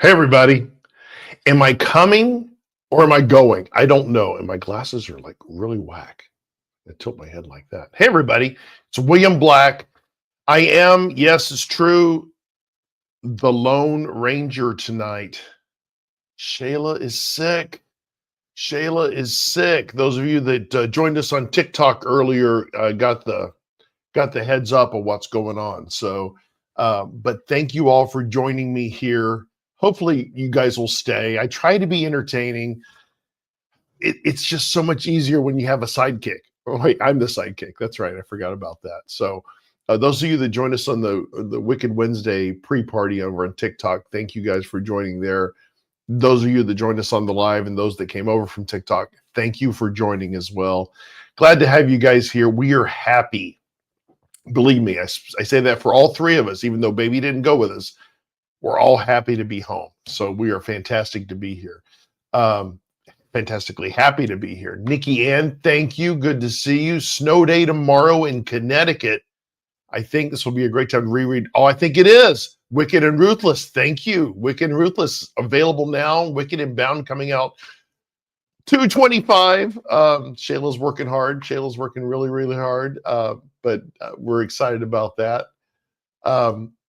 Hey, everybody. Am I coming or am I going? I don't know. And my glasses are like really whack. I tilt my head like that. Hey, everybody. It's William Black. I am, yes, it's true, the Lone Ranger tonight. Shayla is sick. Shayla is sick. Those of you that joined us on TikTok earlier got the heads up of what's going on. So, but thank you all for joining me here. Hopefully, you guys will stay. I try to be entertaining. It's just so much easier when you have a sidekick. Oh, wait, I'm the sidekick. That's right. I forgot about that. So, those of you that joined us on the Wicked Wednesday pre-party over on TikTok, thank you guys for joining there. Those of you that joined us on the live and those that came over from TikTok, thank you for joining as well. Glad to have you guys here. We are happy. Believe me, I say that for all three of us, even though baby didn't go with us. We're all happy to be home. So we are fantastic to be here. Fantastically happy to be here. Nikki Ann, thank you. Good to see you. Snow day tomorrow in Connecticut. I think this will be a great time to reread. Oh, I think it is. Wicked and Ruthless. Thank you. Wicked and Ruthless available now. Wicked and Bound coming out 225. Shayla's working hard. Shayla's working really, really hard. But we're excited about that.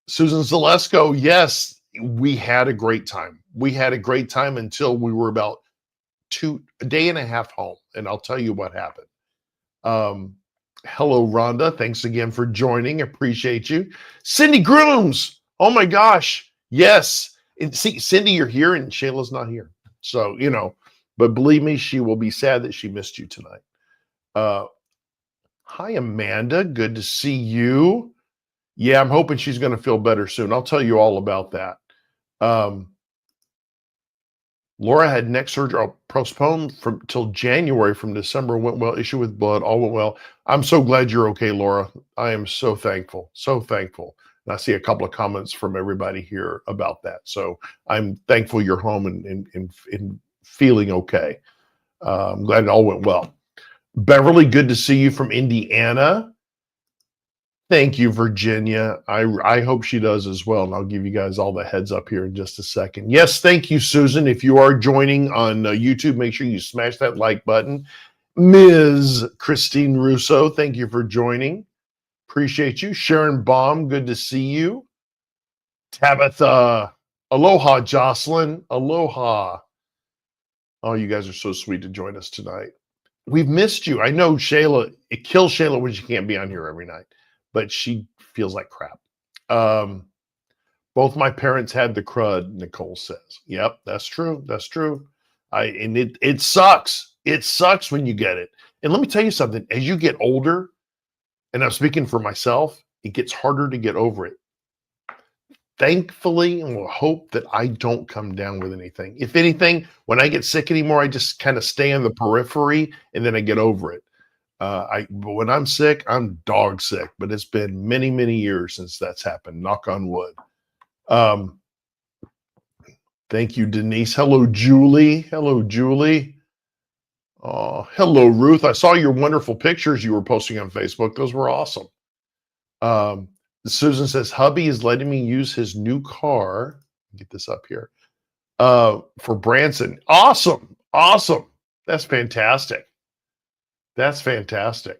Susan Zalesko, yes, we had a great time. We had a great time until we were about a day and a half home, and I'll tell you what happened. Hello, Rhonda. Thanks again for joining. Appreciate you. Cindy Grooms. Oh my gosh. Yes. And see, Cindy, you're here and Shayla's not here. So, but believe me, she will be sad that she missed you tonight. Hi, Amanda. Good to see you. Yeah, I'm hoping she's going to feel better soon. I'll tell you all about that. Laura had neck surgery postponed till January from December. Went well. Issue with blood. All went well. I'm so glad you're okay, Laura. I am so thankful. So thankful. And I see a couple of comments from everybody here about that. So I'm thankful you're home and feeling okay. I'm glad it all went well. Beverly, good to see you from Indiana. Thank you, Virginia. I hope she does as well, and I'll give you guys all the heads up here in just a second. Yes, thank you, Susan. If you are joining on YouTube, make sure you smash that like button. Ms. Christine Russo, thank you for joining. Appreciate you. Sharon Baum, good to see you. Tabitha, aloha, Jocelyn, aloha. Oh, you guys are so sweet to join us tonight. We've missed you. I know Shayla, it kills Shayla when she can't be on here every night, but she feels like crap. Both my parents had the crud, Nicole says. Yep, that's true. That's true. And it sucks. It sucks when you get it. And let me tell you something. As you get older, and I'm speaking for myself, it gets harder to get over it. Thankfully, and we'll hope that I don't come down with anything. If anything, when I get sick anymore, I just kind of stay on the periphery and then I get over it. But when I'm sick, I'm dog sick. But it's been many, many years since that's happened. Knock on wood. Thank you, Denise. Hello, Julie. Hello, Julie. Oh, hello, Ruth. I saw your wonderful pictures you were posting on Facebook. Those were awesome. Susan says, hubby is letting me use his new car. Get this up here. For Branson. Awesome. Awesome. That's fantastic. That's fantastic.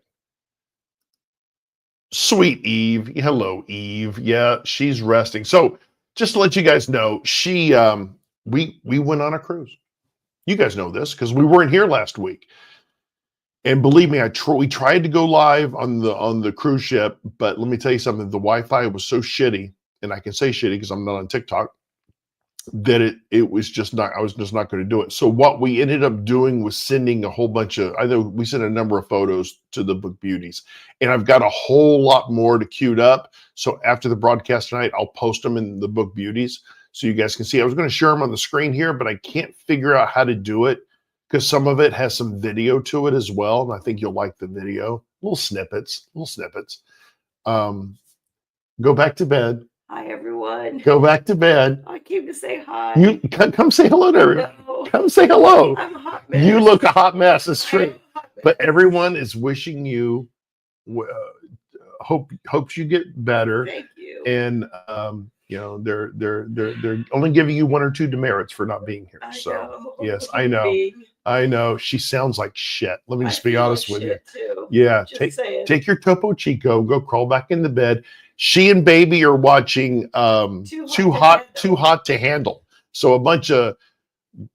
Sweet Eve. Hello, Eve. Yeah, she's resting. So just to let you guys know, we went on a cruise. You guys know this because we weren't here last week. And believe me, we tried to go live on the cruise ship, but let me tell you something. The Wi-Fi was so shitty, and I can say shitty because I'm not on TikTok, that it was just not, I was just not going to do it. So what we ended up doing was sending a whole bunch of, I know we sent a number of photos to the Book Beauties, and I've got a whole lot more to queued up. So after the broadcast tonight, I'll post them in the Book Beauties so you guys can see. I was going to share them on the screen here, but I can't figure out how to do it because some of it has some video to it as well. And I think you'll like the video, little snippets. Go back to bed. Hi, everyone. Go back to bed. I came to say hi. You come say hello to everyone. No. Come say hello. I'm a hot mess. You look a hot mess. It's true. But everyone is wishing you hopes you get better. Thank you. And You know, they're only giving you 1 or 2 demerits for not being here. I So know. yes, I know. I know. She sounds like shit. Let me just be honest with you. Too. Yeah. Just take your Topo Chico, go crawl back in the bed. She and baby are watching Too Hot to Handle. So a bunch of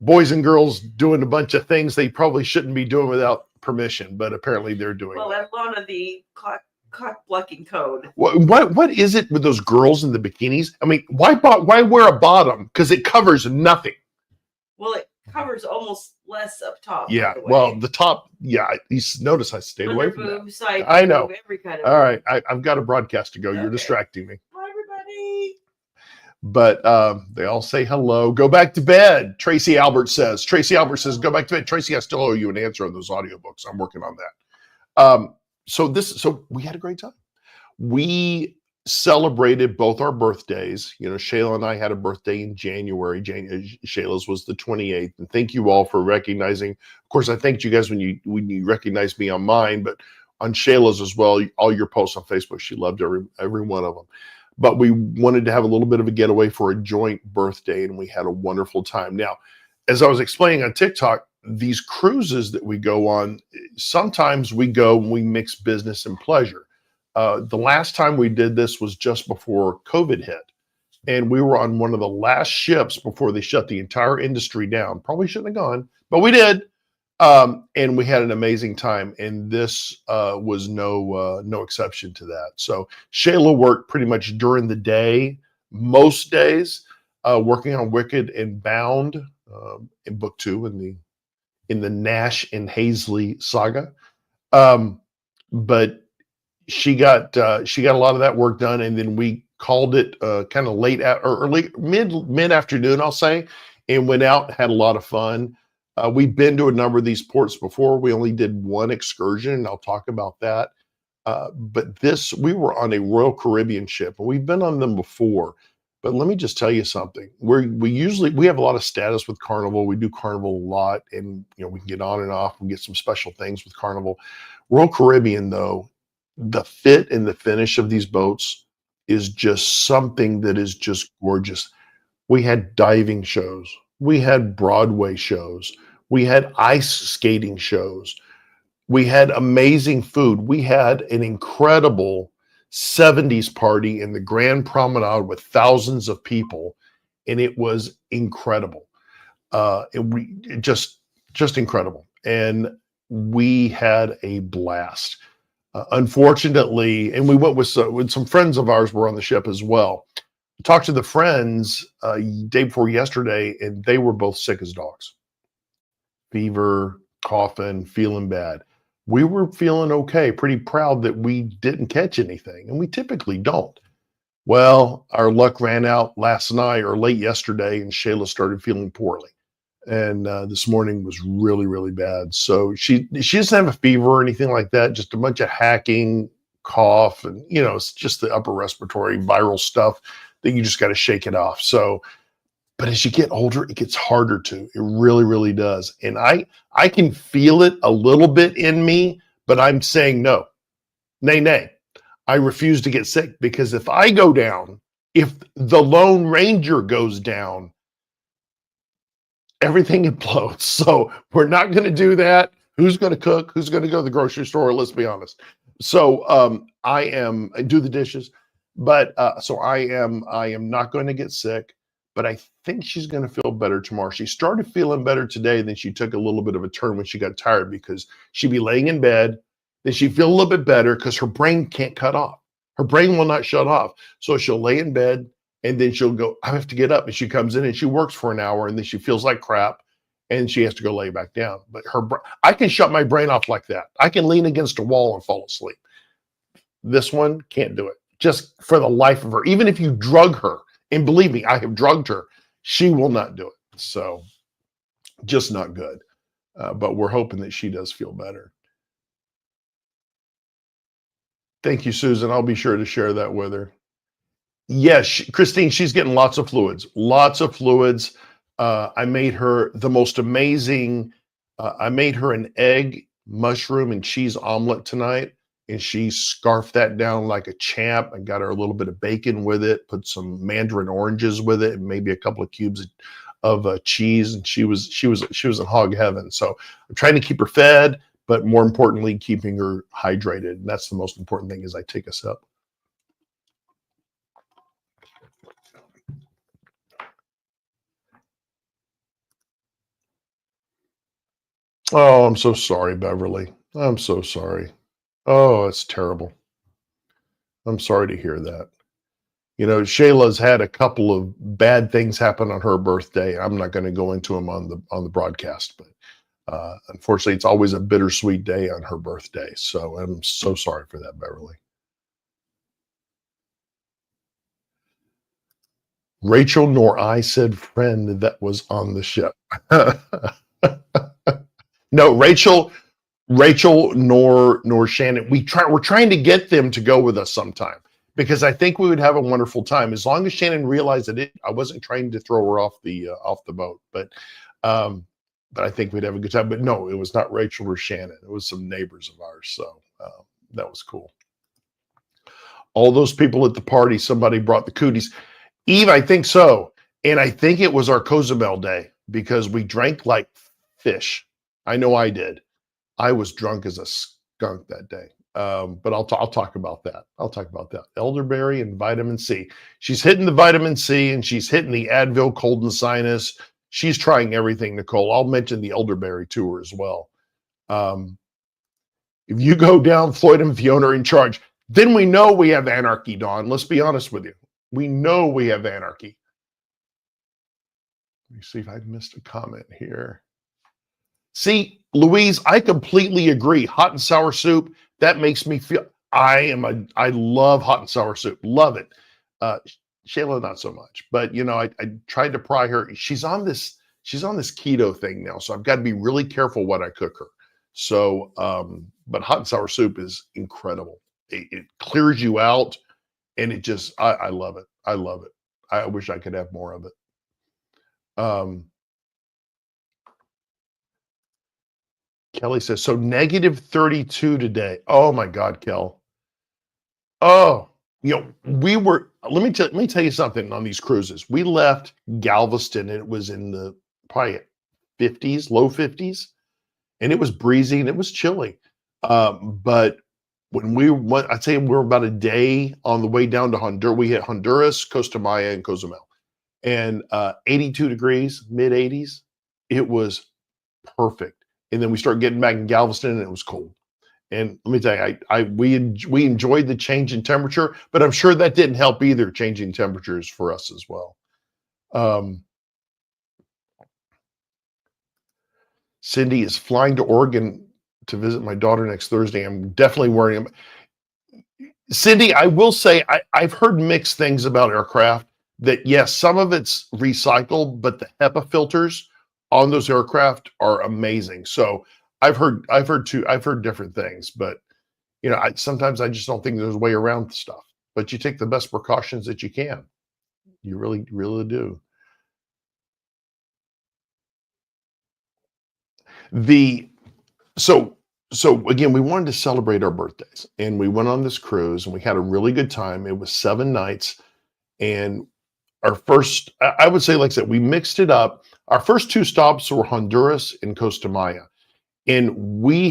boys and girls doing a bunch of things they probably shouldn't be doing without permission, but apparently they're doing well, that. that's one of the cock blocking code. What is it with those girls in the bikinis? I mean, why wear a bottom? Because it covers nothing. Well, it covers almost less up top. Yeah. Well, the top. Yeah. You notice I stayed away from boob, that. side I know. Boob, every kind of. All right. I've got a broadcast to go. Okay. You're distracting me. Hi, everybody. But they all say hello. Go back to bed. Tracy Albert says, go back to bed. Tracy, I still owe you an answer on those audiobooks. I'm working on that. So we had a great time. We celebrated both our birthdays. You know, Shayla and I had a birthday in January. Shayla's was the 28th. And thank you all for recognizing. Of course, I thanked you guys when you recognized me on mine, but on Shayla's as well. All your posts on Facebook, she loved every one of them. But we wanted to have a little bit of a getaway for a joint birthday, and we had a wonderful time. Now, as I was explaining on TikTok, these cruises that we go on, sometimes we go and we mix business and pleasure. The last time we did this was just before COVID hit, and we were on one of the last ships before they shut the entire industry down. Probably shouldn't have gone, but we did. And we had an amazing time, and this was no exception to that. So Shayla worked pretty much during the day, most days, working on Wicked and Bound in book 2 in the Nash and Hazley saga. But she got a lot of that work done, and then we called it kind of late or early mid afternoon, I'll say, and went out, had a lot of fun. We've been to a number of these ports before. We only did one excursion, and I'll talk about that. But we were on a Royal Caribbean ship, and we've been on them before. But let me just tell you something. We have a lot of status with Carnival. We do Carnival a lot, and we can get on and off and get some special things with Carnival. Royal Caribbean, though, the fit and the finish of these boats is just something that is just gorgeous. We had diving shows. We had Broadway shows. We had ice skating shows. We had amazing food. We had an incredible 70s party in the Grand Promenade with thousands of people, and it was incredible. Just incredible. And we had a blast. Unfortunately, and we went with some friends of ours were on the ship as well. Talked to the friends day before yesterday, and they were both sick as dogs. Fever, coughing, feeling bad. We were feeling okay, pretty proud that we didn't catch anything, and we typically don't. Well, our luck ran out last night or late yesterday, and Shayla started feeling poorly. And this morning was really, really bad. So she doesn't have a fever or anything like that, just a bunch of hacking, cough, and it's just the upper respiratory viral stuff that you just got to shake it off. So, but as you get older, it gets harder to. It really, really does. And I can feel it a little bit in me, but I'm saying no. Nay. I refuse to get sick, because if I go down, if the Lone Ranger goes down, everything implodes. So we're not going to do that. Who's going to cook? Who's going to go to the grocery store? Let's be honest. So I do the dishes, but so I am not going to get sick, but I think she's going to feel better tomorrow. She started feeling better today, then she took a little bit of a turn when she got tired, because she'd be laying in bed, then she'd feel a little bit better because her brain can't cut off. Her brain will not shut off. So she'll lay in bed, and then she'll go, I have to get up. And she comes in and she works for an hour, and then she feels like crap, and she has to go lay back down. But I can shut my brain off like that. I can lean against a wall and fall asleep. This one can't do it, just for the life of her. Even if you drug her, and believe me, I have drugged her, she will not do it. So just not good. But we're hoping that she does feel better. Thank you, Susan. I'll be sure to share that with her. Yes, Christine, she's getting lots of fluids. I made her the most amazing. I made her an egg, mushroom, and cheese omelet tonight, and she scarfed that down like a champ and got her a little bit of bacon with it, put some mandarin oranges with it, and maybe a couple of cubes of cheese, and she was in hog heaven. So I'm trying to keep her fed, but more importantly, keeping her hydrated. And that's the most important thing as I take us up. Oh, I'm so sorry, Beverly. I'm so sorry. Oh, it's terrible. I'm sorry to hear that. You know, Shayla's had a couple of bad things happen on her birthday. I'm not going to go into them on the broadcast, but unfortunately, it's always a bittersweet day on her birthday. So I'm so sorry for that, Beverly. Rachel nor I said friend that was on the ship. No, Rachel nor Shannon. We're trying to get them to go with us sometime because I think we would have a wonderful time as long as Shannon realized that I wasn't trying to throw her off the boat, but I think we'd have a good time. But no, it was not Rachel or Shannon. It was some neighbors of ours. So that was cool. All those people at the party, somebody brought the cooties. Eve, I think so. And I think it was our Cozumel day because we drank like fish. I know I did. I was drunk as a skunk that day. But I'll talk about that. I'll talk about that. Elderberry and vitamin C. She's hitting the vitamin C and she's hitting the Advil cold and sinus. She's trying everything, Nicole. I'll mention the elderberry to her as well. If you go down, Floyd and Fiona are in charge. Then we know we have anarchy, Dawn. Let's be honest with you. We know we have anarchy. Let me see if I missed a comment here. See, Louise, I completely agree. Hot and sour soup, that makes me feel I love hot and sour soup. Love it. Shayla, not so much. But you know, I tried to pry her. She's on this keto thing now. So I've got to be really careful what I cook her. So but hot and sour soup is incredible. It clears you out and it just I love it. I love it. I wish I could have more of it. Kelly says, so negative 32 today. Oh my God, Kel. Oh, you know, let me tell you something on these cruises. We left Galveston and it was in the probably 50s, low 50s, and it was breezy and it was chilly. But when we went, I'd say we were about a day on the way down to Honduras. We hit Honduras, Costa Maya, and Cozumel, and 82 degrees, mid 80s. It was perfect. And then we started getting back in Galveston, and it was cold. And let me tell you, we enjoyed the change in temperature, but I'm sure that didn't help either. Changing temperatures for us as well. Cindy is flying to Oregon to visit my daughter next Thursday. I'm definitely worrying. Cindy, I will say I've heard mixed things about aircraft. That yes, some of it's recycled, but the HEPA filters on those aircraft are amazing. So I've heard different things, but you know, sometimes I just don't think there's a way around stuff. But you take the best precautions that you can. You really, really do. So again, we wanted to celebrate our birthdays, and we went on this cruise, and we had a really good time. It was 7 nights, and our first, I would say, like I said, we mixed it up. Our first 2 stops were Honduras and Costa Maya. And we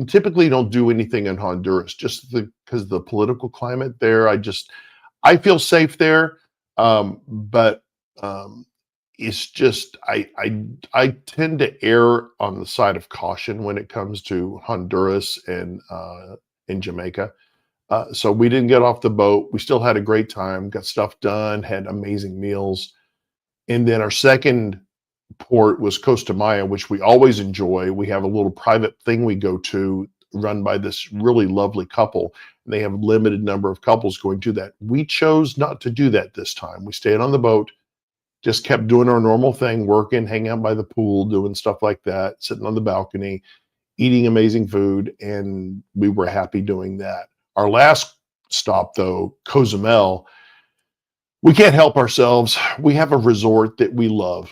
typically don't do anything in Honduras just because the political climate there. I feel safe there. But it's just, I tend to err on the side of caution when it comes to Honduras and Jamaica. So we didn't get off the boat. We still had a great time, got stuff done, had amazing meals. And then our second port was Costa Maya, which we always enjoy. We have a little private thing we go to run by this really lovely couple. They have a limited number of couples going to that. We chose not to do that this time. We stayed on the boat, just kept doing our normal thing, working, hanging out by the pool, doing stuff like that, sitting on the balcony, eating amazing food, and we were happy doing that. Our last stop, though, Cozumel, we can't help ourselves. We have a resort that we love,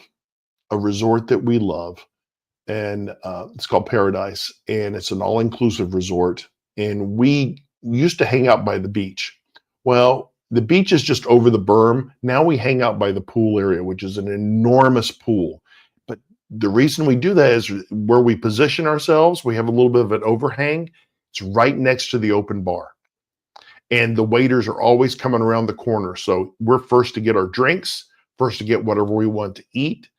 and it's called Paradise, and it's an all-inclusive resort. and we used to hang out by the beach. Well, the beach is just over the berm. Now we hang out by the pool area, which is an enormous pool. But the reason we do that is where we position ourselves, we have a little bit of an overhang. It's right next to the open bar. And the waiters are always coming around the corner. So we're first to get our drinks, first to get whatever we want to eat.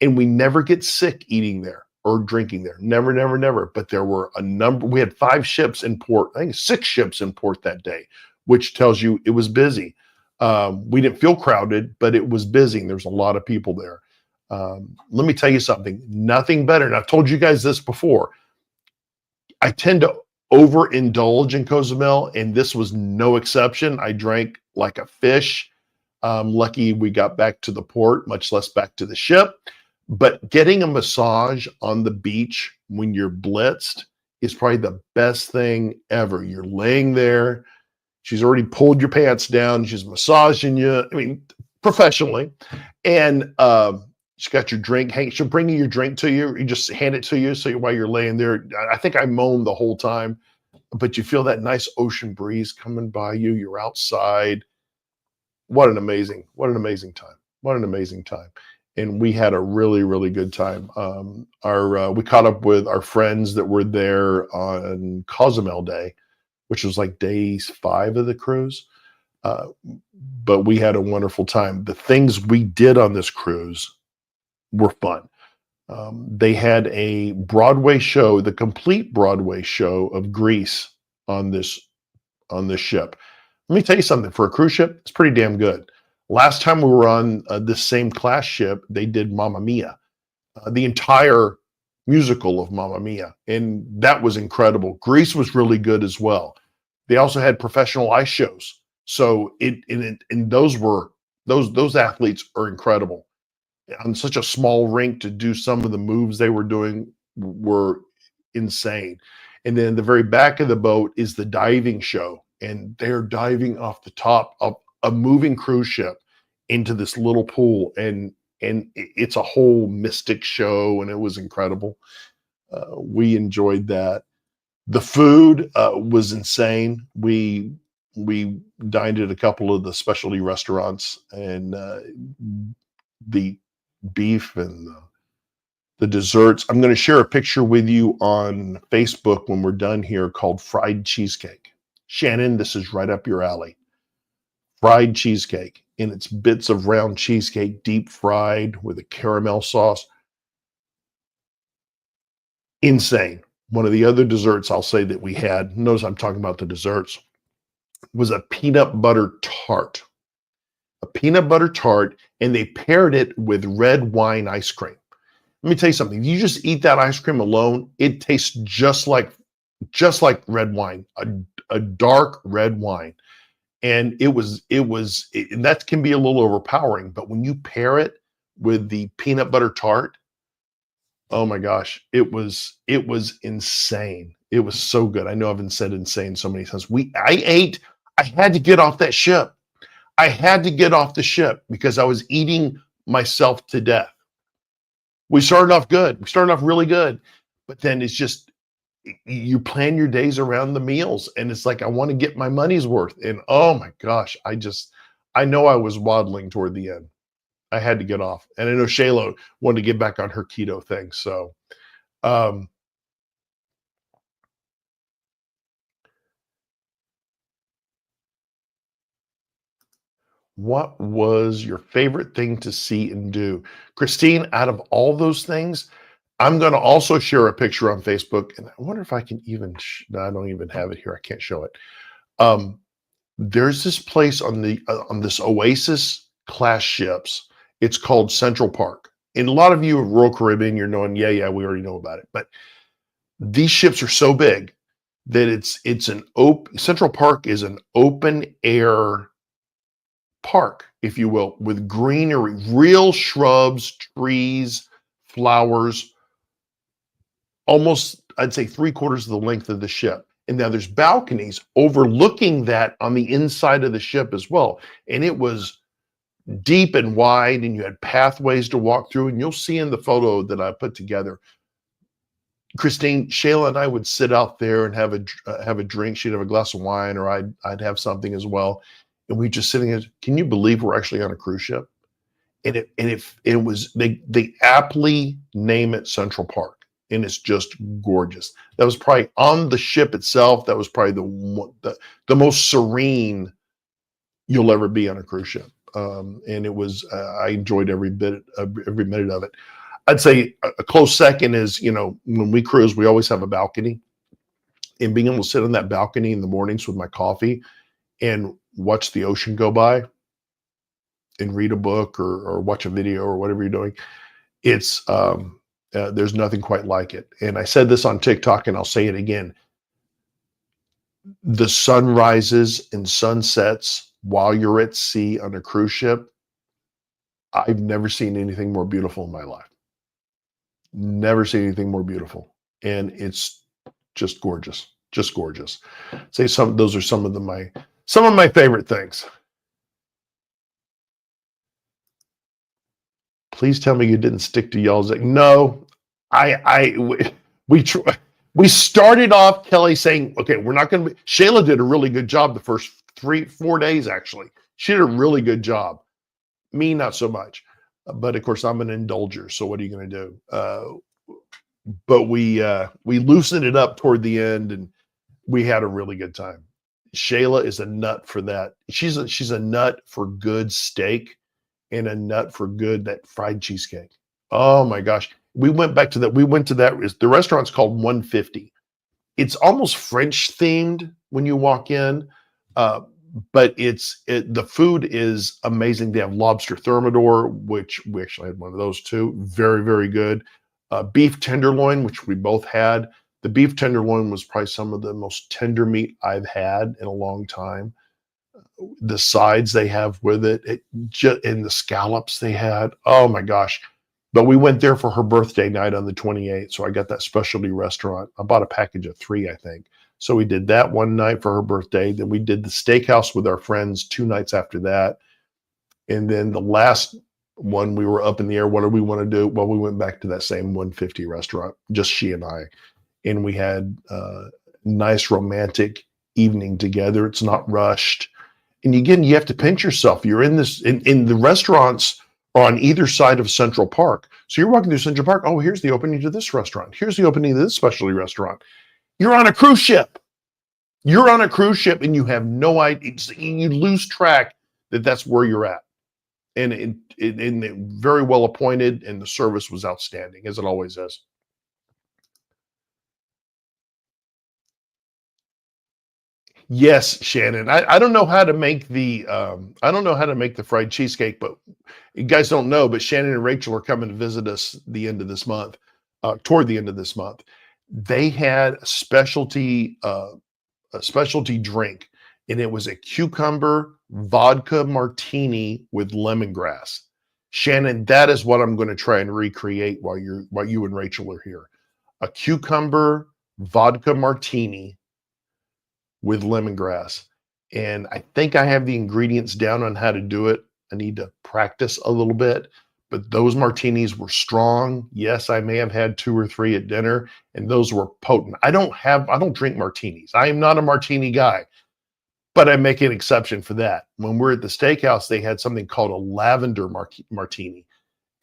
And we never get sick eating there or drinking there. Never, never, never. But there were a number, we had 5 ships in port, I think 6 ships in port that day, which tells you it was busy. We didn't feel crowded, but it was busy. There's a lot of people there. Let me tell you something, nothing better. And I've told you guys this before. I tend to overindulge in Cozumel, and this was no exception. I drank like a fish. Lucky we got back to the port, much less back to the ship. But getting a massage on the beach when you're blitzed is probably the best thing ever. You're laying there. She's already pulled your pants down. She's massaging you. I mean, professionally. And she got your drink. She'll bring you your drink to you. You just hand it to you. So while you're laying there, I think I moaned the whole time. But you feel that nice ocean breeze coming by you. You're outside. What an amazing time. What an amazing time. And we had a really, really good time. We caught up with our friends that were there on Cozumel Day, which was like day 5 of the cruise. But we had a wonderful time. The things we did on this cruise were fun. They had a Broadway show, the complete Broadway show of Grease on this ship. Let me tell you something, for a cruise ship, it's pretty damn good. Last time we were on this same class ship, they did Mamma Mia, the entire musical of Mamma Mia, and that was incredible. Grease was really good as well. They also had professional ice shows, so those athletes are incredible. On such a small rink to do some of the moves they were doing were insane. And then the very back of the boat is the diving show, and they're diving off the top of a moving cruise ship into this little pool, and it's a whole mystic show, and it was incredible. We enjoyed that. The food was insane. We dined at a couple of the specialty restaurants, and the beef and the desserts. I'm going to share a picture with you on Facebook when we're done here called fried cheesecake. Shannon, this is right up your alley. Fried cheesecake, and it's bits of round cheesecake, deep fried with a caramel sauce. Insane. One of the other desserts I'll say that we had, notice I'm talking about the desserts, was a peanut butter tart. A peanut butter tart, and they paired it with red wine ice cream. Let me tell you something. You just eat that ice cream alone, it tastes just like red wine, a dark red wine. And and that can be a little overpowering, but when you pair it with the peanut butter tart, oh my gosh, it was insane. It was so good. I know I've said insane so many times. I had to get off that ship. I had to get off the ship because I was eating myself to death. We started off good. We started off really good, but then it's just, you plan your days around the meals, and it's like, I want to get my money's worth. And oh my gosh, I know I was waddling toward the end. I had to get off. And I know Shayla wanted to get back on her keto thing. So, what was your favorite thing to see and do? Christine, out of all those things, I'm going to also share a picture on Facebook, and I wonder if I can even, no, I don't even have it here. I can't show it. There's this place on this Oasis class ships. It's called Central Park. And a lot of you of Royal Caribbean, you're knowing, yeah, we already know about it. But these ships are so big that Central Park is an open air park, if you will, with greenery, real shrubs, trees, flowers, almost, I'd say 3/4 of the length of the ship. And now there's balconies overlooking that on the inside of the ship as well. And it was deep and wide, and you had pathways to walk through. And you'll see in the photo that I put together, Christine, Shayla and I would sit out there and have a drink. She'd have a glass of wine, or I'd have something as well, and we just sitting there. Can you believe we're actually on a cruise ship? And it was, they aptly name it Central Park, and it's just gorgeous. That was probably on the ship itself. That was probably the most serene you'll ever be on a cruise ship. And it was, I enjoyed every minute of it. I'd say a close second is, when we cruise, we always have a balcony, and being able to sit on that balcony in the mornings with my coffee and watch the ocean go by and read a book or watch a video or whatever you're doing. It's, there's nothing quite like it. And I said this on TikTok, and I'll say it again. The sunrises and sunsets while you're at sea on a cruise ship, I've never seen anything more beautiful in my life. Never seen anything more beautiful. And it's just gorgeous. Just gorgeous. Those are some of my favorite things. Please tell me you didn't stick to y'all's. No, we started off, Kelly, saying, okay, we're not going to be. Shayla did a really good job the first 3-4 days, actually. She did a really good job. Me, not so much. But of course, I'm an indulger. So what are you going to do? But we loosened it up toward the end, and we had a really good time. Shayla is a nut for that. She's a nut for good steak, and a nut for that fried cheesecake. Oh my gosh. We went back to that. We went to that. The restaurant's called 150. It's almost French themed when you walk in. But the food is amazing. They have lobster thermidor, which we actually had one of those too. Very, very good. Beef tenderloin, which we both had. The beef tenderloin was probably some of the most tender meat I've had in a long time. The sides they have with it, and the scallops they had. Oh my gosh. But we went there for her birthday night on the 28th. So I got that specialty restaurant. I bought a package of 3, I think. So we did that one night for her birthday. Then we did the steakhouse with our friends 2 nights after that. And then the last one, we were up in the air. What do we want to do? Well, we went back to that same 150 restaurant, just she and I. And we had a nice romantic evening together. It's not rushed. And again, you have to pinch yourself. You're in the restaurants are on either side of Central Park. So you're walking through Central Park. Oh, here's the opening to this restaurant. Here's the opening to this specialty restaurant. You're on a cruise ship. You're on a cruise ship, and you have no idea. You lose track that that's where you're at. And it very well appointed, and the service was outstanding, as it always is. Yes, Shannon. I don't know how to make the fried cheesecake, but you guys don't know, but Shannon and Rachel are coming to visit us the end of this month, toward the end of this month. They had a specialty drink, and it was a cucumber vodka martini with lemongrass. Shannon, that is what I'm going to try and recreate while you and Rachel are here. A cucumber vodka martini with lemongrass. And I think I have the ingredients down on how to do it. I need to practice a little bit, but those martinis were strong. Yes, I may have had 2 or 3 at dinner, and those were potent. I don't drink martinis. I am not a martini guy, but I make an exception for that. When we're at the steakhouse, they had something called a lavender martini,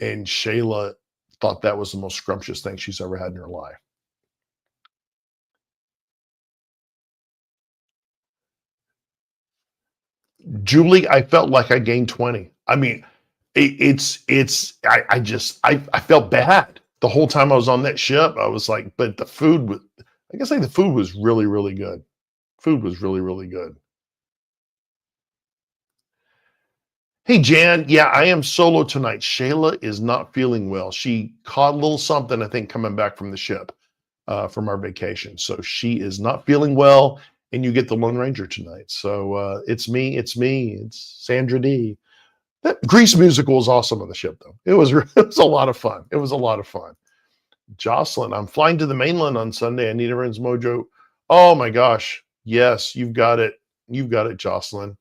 and Shayla thought that was the most scrumptious thing she's ever had in her life. Julie, I felt like I gained 20. I mean, I felt bad the whole time I was on that ship. I was like, but the food was, I guess the food was really, really good. Food was really, really good. Hey, Jan. Yeah, I am solo tonight. Shayla is not feeling well. She caught a little something, I think, coming back from the ship, from our vacation. So she is not feeling well, and you get the Lone Ranger tonight. So it's me. It's Sandra D. That Grease musical was awesome on the ship, though. It was a lot of fun. It was a lot of fun. Jocelyn, I'm flying to the mainland on Sunday. I need everyone's mojo. Oh my gosh. Yes, you've got it. You've got it, Jocelyn.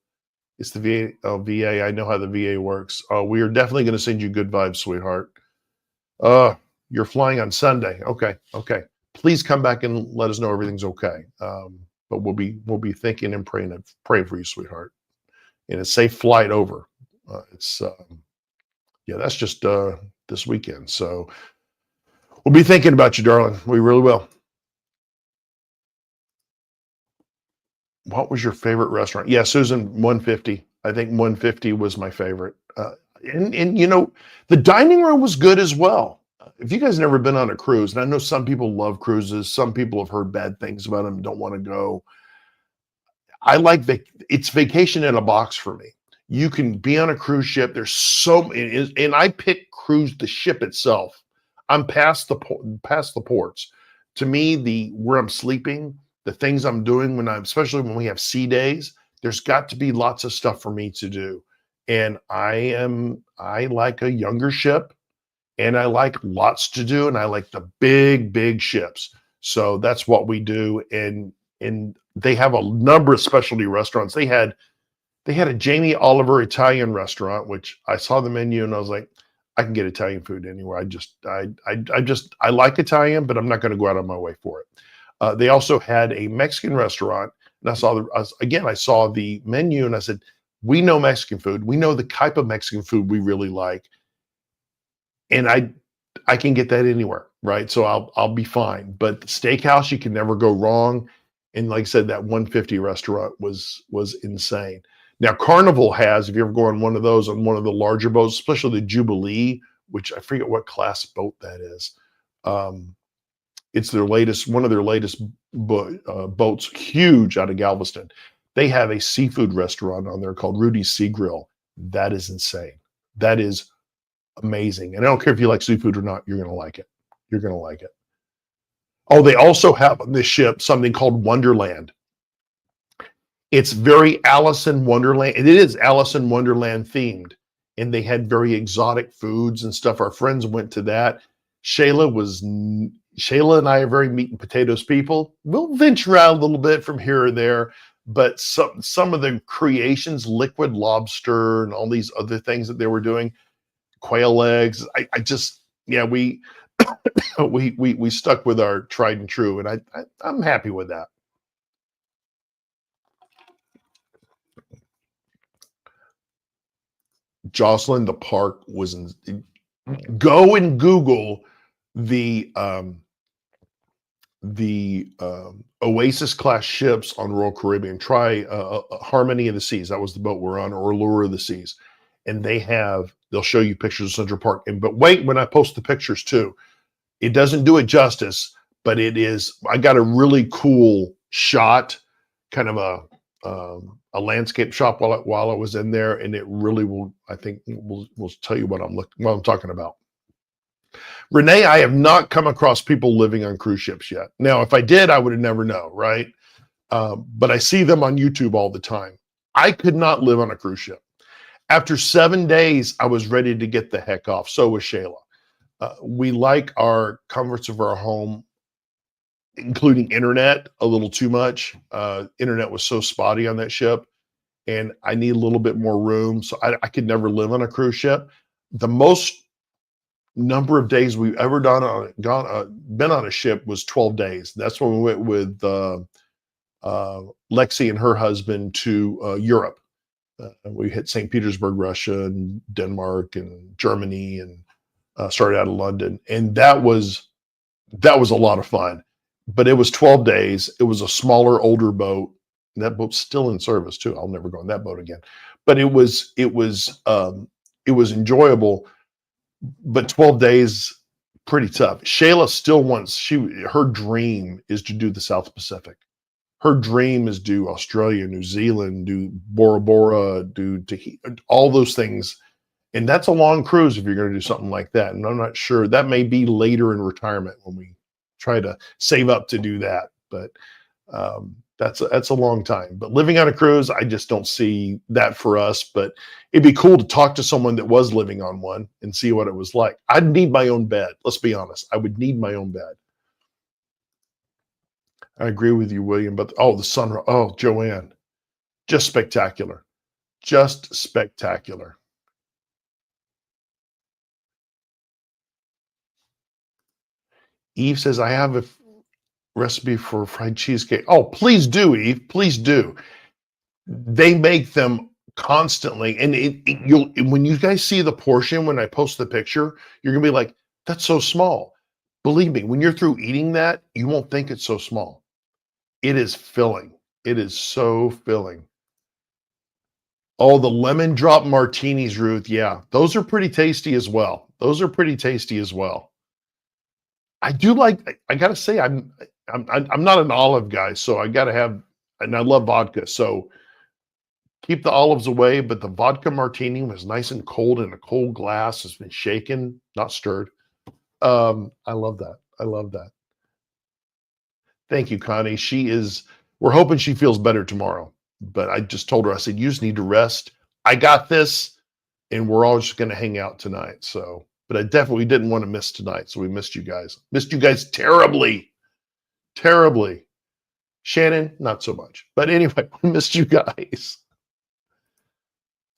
It's the VA. Oh, VA. I know how the VA works. We are definitely going to send you good vibes, sweetheart. You're flying on Sunday. Okay. please come back and let us know everything's okay. But we'll be thinking and praying for you, sweetheart, and a safe flight over. It's yeah, that's just this weekend. So we'll be thinking about you, darling. We really will. What was your favorite restaurant? Yeah, Susan, 150. I think 150 was my favorite. And you know, the dining room was good as well. If you guys never been on a cruise, and I know some people love cruises, some people have heard bad things about them, don't want to go. I like it's vacation in a box for me. You can be on a cruise ship. There's so and I pick cruise the ship itself. I'm past the ports. To me, the where I'm sleeping, the things I'm doing when I'm especially when we have sea days, there's got to be lots of stuff for me to do. And I like a younger ship and I like lots to do and I like the big ships. So that's what we do. And they have a number of specialty restaurants. They had a Jamie Oliver Italian restaurant, which I saw the menu and I was like, I can get Italian food anywhere. I like Italian, but I'm not going to go out of my way for it. They also had a Mexican restaurant, and I saw the menu and I said, we know Mexican food. We know the type of Mexican food we really like, and I can get that anywhere, right? So I'll be fine. But the steakhouse, you can never go wrong. And like I said, that 150 restaurant was insane. Now Carnival has, if you ever go on one of those on one of the larger boats, especially the Jubilee, which I forget what class boat that is. It's one of their latest boats, huge out of Galveston. They have a seafood restaurant on there called Rudy's Sea Grill. That is insane. That is amazing. And I don't care if you like seafood or not, you're going to like it. You're going to like it. Oh, they also have on this ship something called Wonderland. It's very Alice in Wonderland. It is Alice in Wonderland themed. And they had very exotic foods and stuff. Our friends went to that. Shayla and I are very meat and potatoes people. We'll venture out a little bit from here or there, but some of the creations, liquid lobster and all these other things that they were doing, quail eggs. I just, yeah, we we stuck with our tried and true, and I'm happy with that. Jocelyn, the park was go and Google the Oasis class ships on Royal Caribbean. Try Harmony of the Seas. That was the boat we're on, or Allure of the Seas. And they'll show you pictures of Central Park. But wait, when I post the pictures too, it doesn't do it justice, but I got a really cool shot, kind of a landscape shot while I was in there. And it really will tell you what I'm talking about. Renee, I have not come across people living on cruise ships yet. Now, if I did, I would have never known, right? But I see them on YouTube all the time. I could not live on a cruise ship. After 7 days, I was ready to get the heck off. So was Shayla. We like our comforts of our home, including internet, a little too much. Internet was so spotty on that ship, and I need a little bit more room. So I could never live on a cruise ship. The most number of days we've ever been on a ship was 12 days. That's when we went with Lexi and her husband to Europe. We hit St. Petersburg, Russia, and Denmark, and Germany, and started out of London, and that was a lot of fun. But it was 12 days. It was a smaller, older boat. And that boat's still in service too. I'll never go on that boat again. But it was enjoyable. But 12 days, pretty tough. Shayla still her dream is to do the South Pacific. Her dream is do Australia, New Zealand, do Bora Bora, do Tahiti, all those things. And that's a long cruise if you're going to do something like that. And I'm not sure. That may be later in retirement when we try to save up to do that. But that's a long time. But living on a cruise, I just don't see that for us. But it'd be cool to talk to someone that was living on one and see what it was like. I'd need my own bed. Let's be honest. I would need my own bed. I agree with you, William. But the sunrise. Oh, Joanne, just spectacular. Just spectacular. Eve says, I have recipe for fried cheesecake. Oh, please do, Eve. Please do. They make them constantly, and you'll when you guys see the portion when I post the picture, you're gonna be like, "That's so small." Believe me, when you're through eating that, you won't think it's so small. It is filling. It is so filling. Oh, the lemon drop martinis, Ruth. Yeah, those are pretty tasty as well. Those are pretty tasty as well. I do like. I gotta say, I'm not an olive guy, so I gotta have, and I love vodka. So keep the olives away. But the vodka martini was nice and cold in a cold glass. It's been shaken, not stirred. I love that. I love that. Thank you, Connie. She is. We're hoping she feels better tomorrow. But I just told her, I said, you just need to rest. I got this, and we're all just going to hang out tonight. So, but I definitely didn't want to miss tonight. So we missed you guys. Missed you guys terribly, terribly. Shannon, not so much. But anyway, we missed you guys.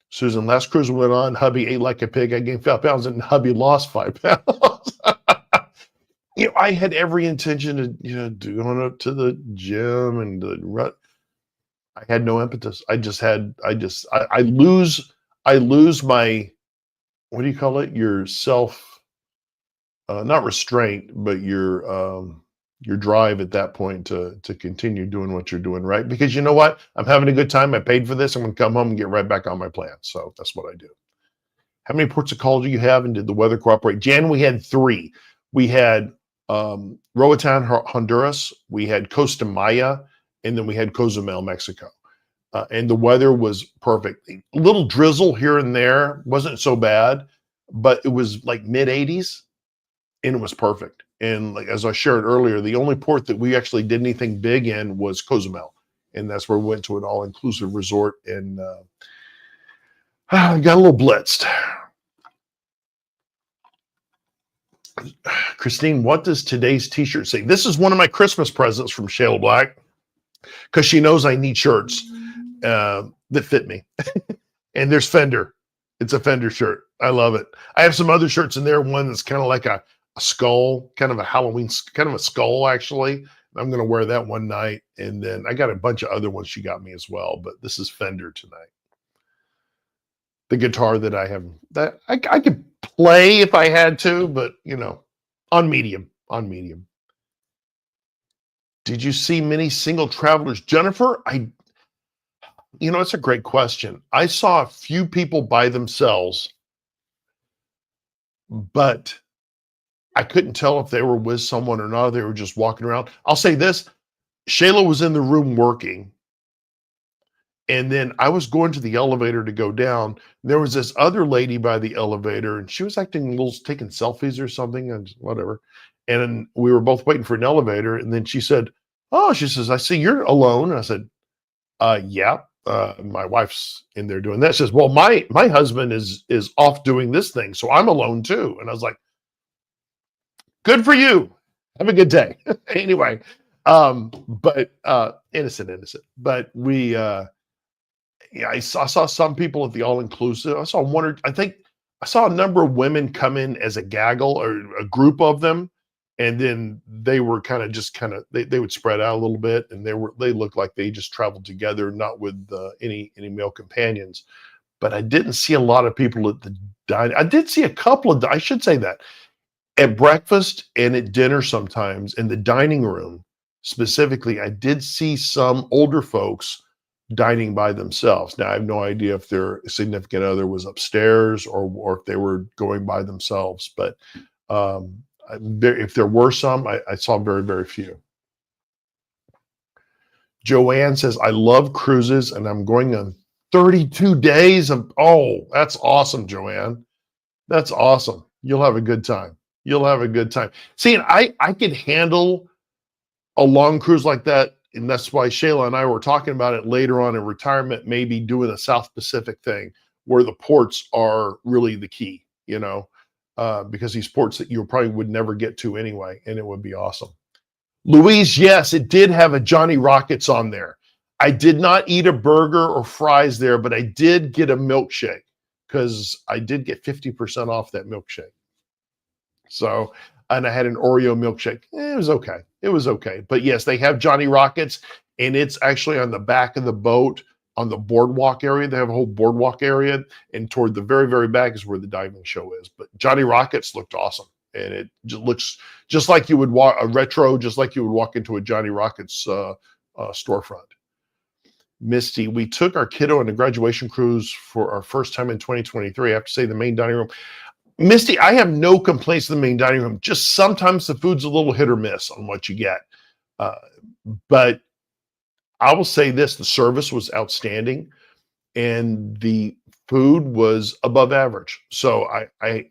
Susan, last cruise went on. Hubby ate like a pig. I gained 5 pounds, and hubby lost 5 pounds. I had every intention of, going up to the gym and the run. I had no impetus. I lose my, what do you call it? Your self, not restraint, but your drive at that point to continue doing what you're doing, right? Because you know what? I'm having a good time. I paid for this. I'm going to come home and get right back on my plan. So that's what I do. How many ports of call do you have? And did the weather cooperate? Jan, we had 3. We had Roatan, Honduras. We had Costa Maya. And then we had Cozumel, Mexico. And the weather was perfect. A little drizzle here and there. Wasn't so bad. But it was like mid-80s. And it was perfect. And like as I shared earlier, the only port that we actually did anything big in was Cozumel. And that's where we went to an all-inclusive resort. And got a little blitzed. Christine, what does today's t-shirt say? This is one of my Christmas presents from Shayla Black, because she knows I need shirts that fit me. And there's Fender. It's a Fender shirt. I love it. I have some other shirts in there. One that's kind of like a skull, kind of a Halloween, kind of a skull, actually. I'm going to wear that one night. And then I got a bunch of other ones she got me as well. But this is Fender tonight. The guitar that I have, that I could play if I had to, but on medium. Did you see many single travelers, Jennifer? It's a great question. I saw a few people by themselves, but I couldn't tell if they were with someone or not. They were just walking around. I'll say this: Shayla was in the room working. And then I was going to the elevator to go down. There was this other lady by the elevator, and she was acting a little, taking selfies or something, and whatever. And we were both waiting for an elevator. And then she said, "Oh," she says, "I see you're alone." And I said, "Yeah, my wife's in there doing that." She says, "Well, my husband is off doing this thing, so I'm alone too." And I was like, "Good for you. Have a good day." Anyway, but innocent. But we. I saw some people at the all-inclusive. I saw I saw a number of women come in as a gaggle or a group of them, and then they were they would spread out a little bit, and they looked like they just traveled together, not with any male companions. But I didn't see a lot of people at the dining. I did see a couple of. I should say that at breakfast and at dinner sometimes in the dining room specifically, I did see some older folks dining by themselves. Now, I have no idea if their significant other was upstairs or if they were going by themselves. But if there were some, I saw very, very few. Joanne says, "I love cruises and I'm going on 32 days of." Oh, that's awesome, Joanne. That's awesome. You'll have a good time. See, and I could handle a long cruise like that. And that's why Shayla and I were talking about it later on in retirement, maybe doing a South Pacific thing where the ports are really the key, because these ports that you probably would never get to anyway, and it would be awesome. Louise, yes, it did have a Johnny Rockets on there. I did not eat a burger or fries there, but I did get a milkshake because I did get 50% off that milkshake. So, and I had an Oreo milkshake. It was okay. It was okay. But yes, they have Johnny Rockets, and it's actually on the back of the boat on the boardwalk area. They have a whole boardwalk area, and toward the very, very back is where the diving show is. But Johnny Rockets looked awesome, and it just looks just like you would walk a retro, just like you would walk into a Johnny Rockets storefront. Misty, we took our kiddo on a graduation cruise for our first time in 2023. I have to say the main dining room. Misty, I have no complaints in the main dining room. Just sometimes the food's a little hit or miss on what you get. But I will say this, the service was outstanding and the food was above average. So I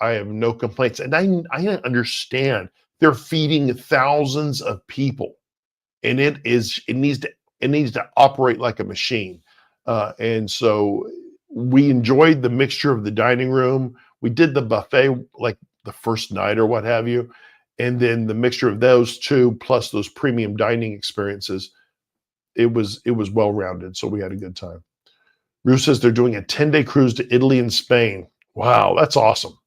have no complaints. And I understand they're feeding thousands of people, and it needs to operate like a machine. And so we enjoyed the mixture of the dining room. We did the buffet like the first night or what have you. And then the mixture of those two plus those premium dining experiences, it was well-rounded. So we had a good time. Ruth says they're doing a 10-day cruise to Italy and Spain. Wow, that's awesome.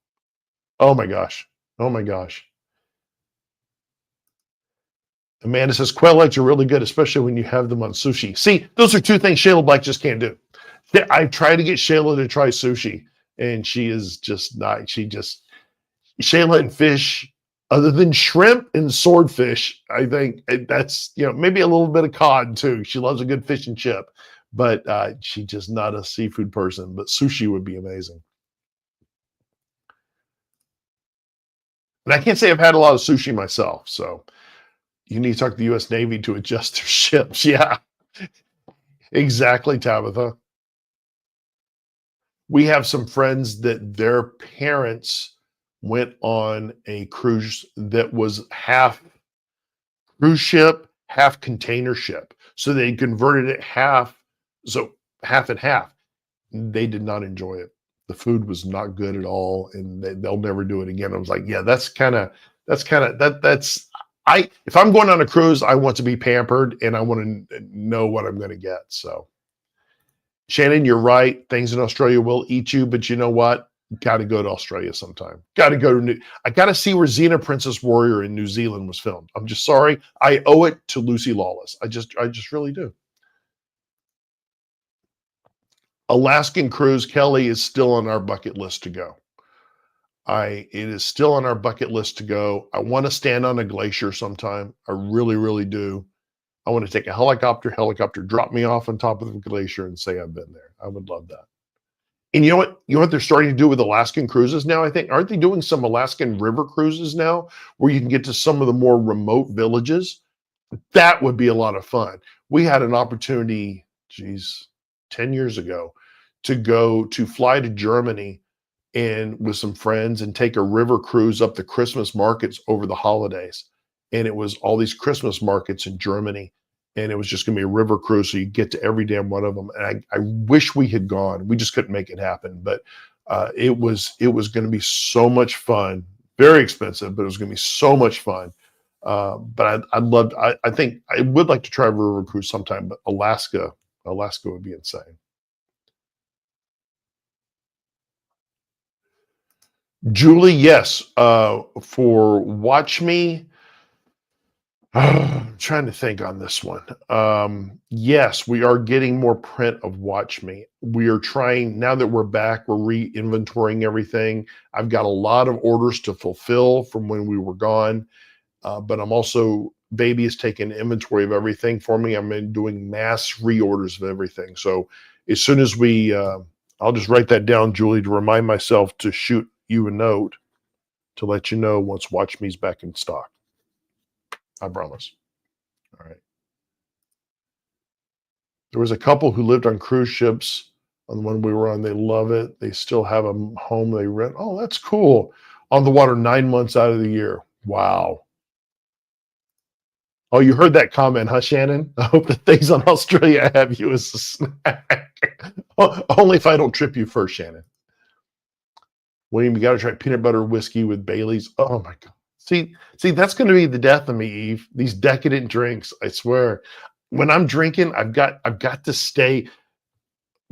Oh my gosh. Oh my gosh. Amanda says quail eggs are really good, especially when you have them on sushi. See, those are two things Shayla Black just can't do. I try to get Shayla to try sushi, and she is just not. Shayla and fish, other than shrimp and swordfish, I think that's, maybe a little bit of cod too. She loves a good fish and chip, but she's just not a seafood person. But sushi would be amazing. And I can't say I've had a lot of sushi myself, so you need to talk to the U.S. Navy to adjust their ships. Yeah, exactly, Tabitha. We have some friends that their parents went on a cruise that was half cruise ship, half container ship. So they converted it half and half. They did not enjoy it. The food was not good at all, and they'll never do it again. I was like, yeah, if I'm going on a cruise, I want to be pampered and I want to know what I'm going to get. So Shannon, you're right. Things in Australia will eat you, but you know what? Got to go to Australia sometime. Got to go to I got to see where Xena Princess Warrior in New Zealand was filmed. I'm just sorry. I owe it to Lucy Lawless. I just really do. Alaskan cruise, Kelly, is still on our bucket list to go. It is still on our bucket list to go. I want to stand on a glacier sometime. I really, really do. I want to take a helicopter, drop me off on top of the glacier and say I've been there. I would love that. And you know what they're starting to do with Alaskan cruises now, I think? Aren't they doing some Alaskan river cruises now where you can get to some of the more remote villages? That would be a lot of fun. We had an opportunity, 10 years ago, to fly to Germany and with some friends and take a river cruise up the Christmas markets over the holidays. And it was all these Christmas markets in Germany. And it was just going to be a river cruise. So you get to every damn one of them. And I wish we had gone. We just couldn't make it happen. But it was going to be so much fun. Very expensive, but it was going to be so much fun. But I think I would like to try a river cruise sometime, but Alaska would be insane. Julie, yes. For Watch Me, I'm trying to think on this one. Yes, we are getting more print of Watch Me. We are trying, now that we're back, we're re-inventorying everything. I've got a lot of orders to fulfill from when we were gone, but I'm also, Baby is taking inventory of everything for me. I'm doing mass reorders of everything. So as soon as I'll just write that down, Julie, to remind myself to shoot you a note to let you know once Watch Me's back in stock. I promise. All right. There was a couple who lived on cruise ships on the one we were on. They love it. They still have a home they rent. Oh, that's cool. On the water 9 months out of the year. Wow. Oh, you heard that comment, huh, Shannon? I hope the things on Australia have you as a snack. Only if I don't trip you first, Shannon. William, you got to try peanut butter whiskey with Bailey's. Oh my God. See, that's going to be the death of me, Eve. These decadent drinks, I swear. When I'm drinking, I've got to stay.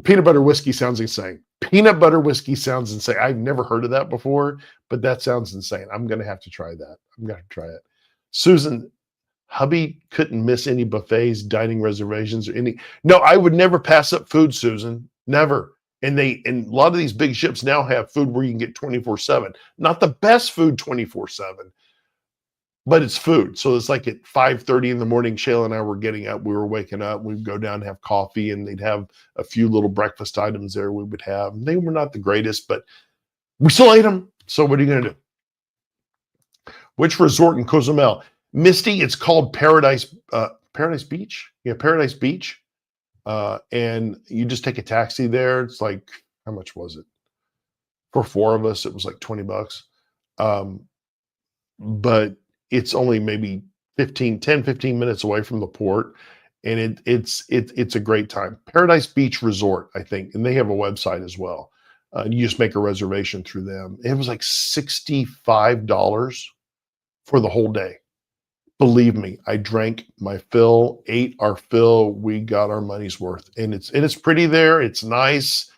Peanut butter whiskey sounds insane. Peanut butter whiskey sounds insane. I've never heard of that before, but that sounds insane. I'm going to have to try that. I'm going to try it. Susan, hubby couldn't miss any buffets, dining reservations, or any. No, I would never pass up food, Susan. Never. And a lot of these big ships now have food where you can get 24/7. Not the best food 24/7, but it's food. So it's like at 5:30 in the morning, Shayla and I were getting up. We were waking up. We'd go down and have coffee, and they'd have a few little breakfast items there we would have. They were not the greatest, but we still ate them. So what are you going to do? Which resort in Cozumel? Misty, it's called Paradise Beach. Yeah, Paradise Beach. And you just take a taxi there. It's like, how much was it? For four of us, it was like $20. But it's only maybe 15 minutes away from the port. And it's a great time. Paradise Beach Resort, I think. And they have a website as well. You just make a reservation through them. It was like $65 for the whole day. Believe me, I drank my fill, ate our fill. We got our money's worth, and it's pretty there. It's nice.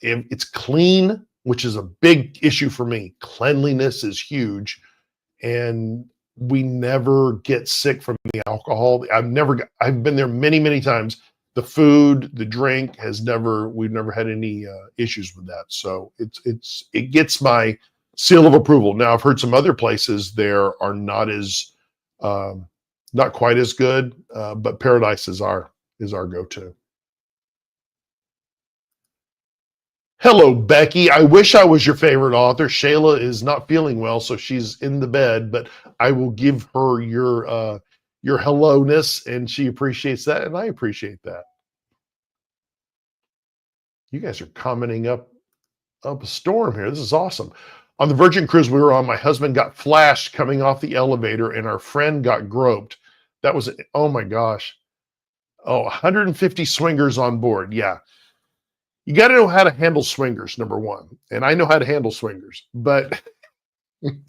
It's clean, which is a big issue for me. Cleanliness is huge, and we never get sick from the alcohol. I've been there many times. The food, the drink we've never had any issues with that. So it gets my seal of approval. Now I've heard some other places there are not quite as good, but Paradise is our go-to. Hello, Becky. I wish I was your favorite author. Shayla is not feeling well, so she's in the bed, but I will give her your hello-ness, and she appreciates that, and I appreciate that. You guys are commenting up a storm here. This is awesome. On the Virgin Cruise we were on, my husband got flashed coming off the elevator, and our friend got groped. That was, oh my gosh. Oh, 150 swingers on board. Yeah. You got to know how to handle swingers, number one. And I know how to handle swingers, but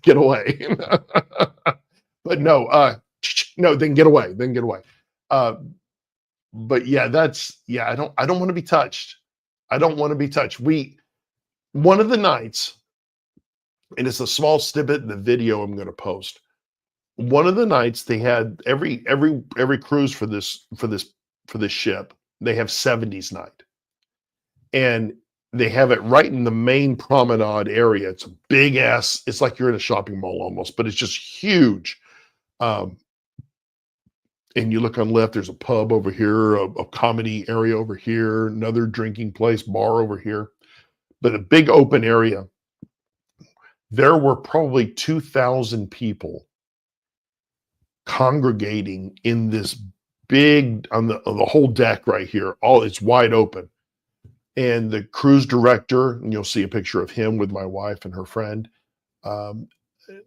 get away. But no, then get away. But yeah, I don't want to be touched. I don't want to be touched. One of the nights, and it's a small snippet in the video I'm going to post. One of the nights they had every cruise for this ship, they have 70s night. And they have it right in the main promenade area. It's a big ass, it's like you're in a shopping mall almost, but it's just huge. And you look on left, there's a pub over here, a comedy area over here, another drinking place, bar over here, but a big open area. There were probably 2,000 people congregating in this big, on the whole deck right here. It's wide open. And the cruise director, and you'll see a picture of him with my wife and her friend,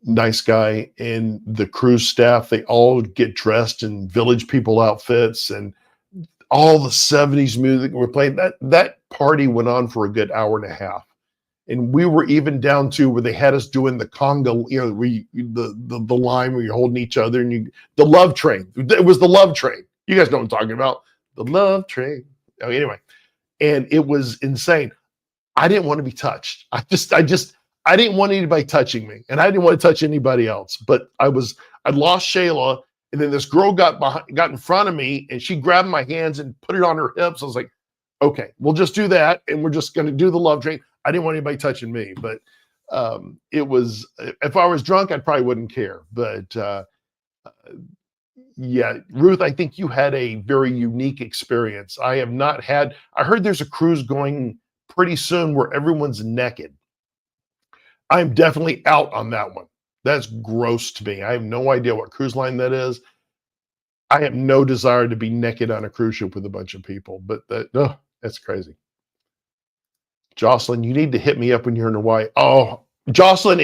nice guy, and the cruise staff, they all get dressed in Village People outfits, and all the 70s music were playing. That party went on for a good hour and a half. And we were even down to where they had us doing the conga, the line where you're holding each other, and the love train. It was the love train. You guys know what I'm talking about. The love train. Oh, anyway, and it was insane. I didn't want to be touched. I didn't want anybody touching me, and I didn't want to touch anybody else. But I lost Shayla, and then this girl got in front of me, and she grabbed my hands and put it on her hips. I was like, okay, we'll just do that, and we're just going to do the love train. I didn't want anybody touching me, but it was, if I was drunk, I probably wouldn't care. But yeah, Ruth, I think you had a very unique experience. I have not had, I heard there's a cruise going pretty soon where everyone's naked. I'm definitely out on that one. That's gross to me. I have no idea what cruise line that is. I have no desire to be naked on a cruise ship with a bunch of people, but that's crazy. Jocelyn, you need to hit me up when you're in Hawaii. Oh, Jocelyn,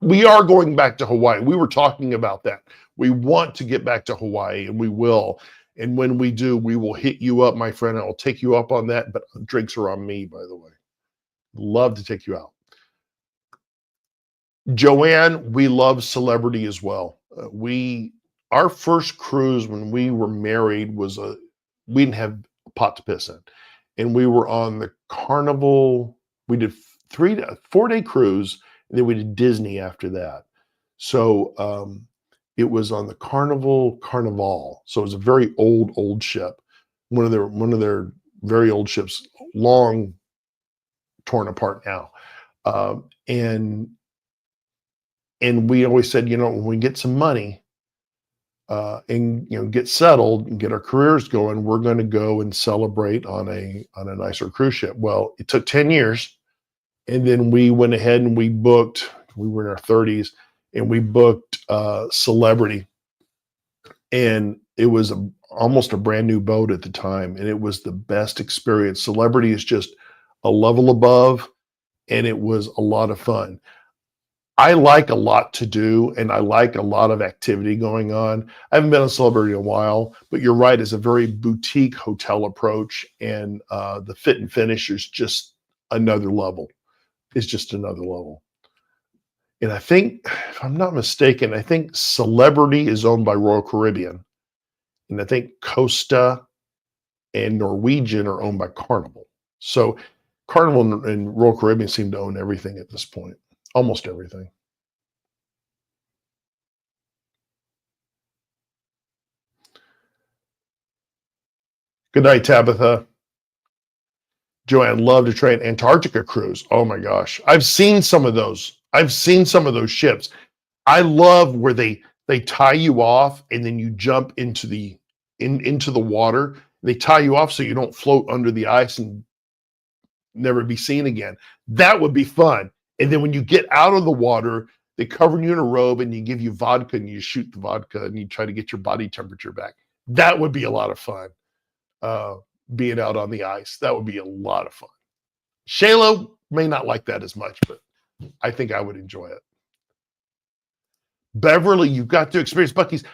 we are going back to Hawaii. We were talking about that. We want to get back to Hawaii, and we will. And when we do, we will hit you up, my friend. I will take you up on that, but drinks are on me, by the way. Love to take you out. Joanne, we love celebrity as well. Our first cruise when we were married we didn't have a pot to piss in. And we were on the Carnival. We did 4-day cruise, and then we did Disney after that. So It was on the Carnival. So it was a very old ship. One of their very old ships, long torn apart now. And we always said, when we get some money, and get settled and get our careers going, we're going to go and celebrate on a nicer cruise ship. Well, it took 10 years, and then we went ahead and we booked. We were in our 30s, and we booked Celebrity, and it was almost a brand new boat at the time, and it was the best experience. Celebrity is just a level above, and it was a lot of fun. I like a lot to do, and I like a lot of activity going on. I haven't been on Celebrity in a while, but you're right, it's a very boutique hotel approach, and the fit and finish is just another level. It's just another level. And I think, if I'm not mistaken, I think Celebrity is owned by Royal Caribbean, and I think Costa and Norwegian are owned by Carnival. So Carnival and Royal Caribbean seem to own everything at this point, almost everything. Good night, Tabitha. Joanne, love to try an Antarctica cruise. Oh my gosh. I've seen some of those. I've seen some of those ships. I love where they tie you off and then you jump into the water. They tie you off so you don't float under the ice and never be seen again. That would be fun. And then when you get out of the water, they cover you in a robe and you give you vodka and you shoot the vodka and you try to get your body temperature back. That would be a lot of fun. Being out on the ice, that would be a lot of fun. Shayla may not like that as much, but I think I would enjoy it. Beverly, you've got to experience Buc-ee's.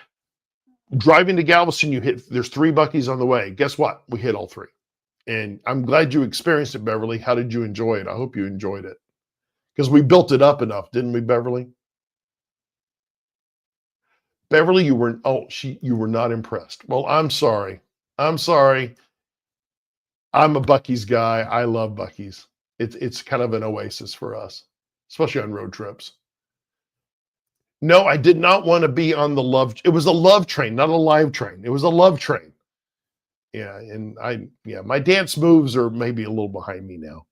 Driving to Galveston, there's 3 Buc-ee's on the way. Guess what? We hit all 3. And I'm glad you experienced it, Beverly. How did you enjoy it? I hope you enjoyed it. Because we built it up enough, didn't we, Beverly? Beverly, you were not impressed. Well, I'm sorry. I'm sorry. I'm a Buc-ee's guy. I love Buc-ee's. It's kind of an oasis for us, especially on road trips. No, I did not want to be on the love. It was a love train, not a live train. It was a love train. Yeah, and my dance moves are maybe a little behind me now.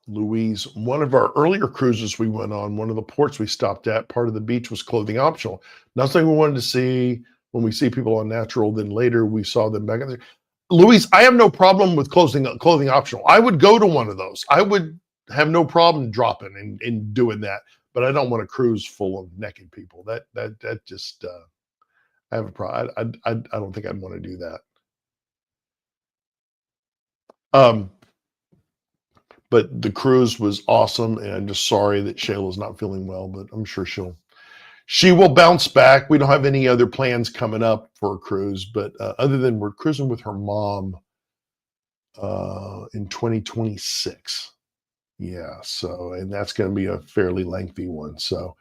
Louise, one of our earlier cruises we went on, one of the ports we stopped at, part of the beach was clothing optional. Nothing we wanted to see when we see people on natural, then later we saw them back there. Louise, I have no problem with clothing optional. I would go to one of those. I would have no problem dropping and doing that, but I don't want a cruise full of naked people. That just I have a problem. I don't think I'd want to do that. But the cruise was awesome, and I'm just sorry that Shayla's not feeling well, but I'm sure she will bounce back. We don't have any other plans coming up for a cruise, but other than we're cruising with her mom in 2026. Yeah, so, and that's going to be a fairly lengthy one. So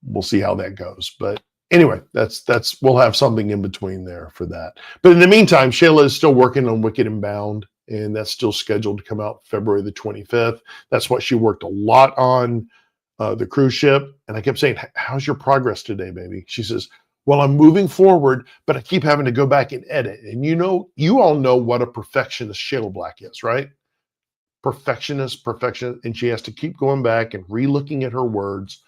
we'll see how that goes. But anyway, that's we'll have something in between there for that. But in the meantime, Shayla is still working on Wicked and Bound, and that's still scheduled to come out February the 25th. That's what she worked a lot on the cruise ship. And I kept saying, how's your progress today, baby? She says, well, I'm moving forward, but I keep having to go back and edit. And you all know what a perfectionist Shayla Black is, right? Perfectionist, and she has to keep going back and re-looking at her words.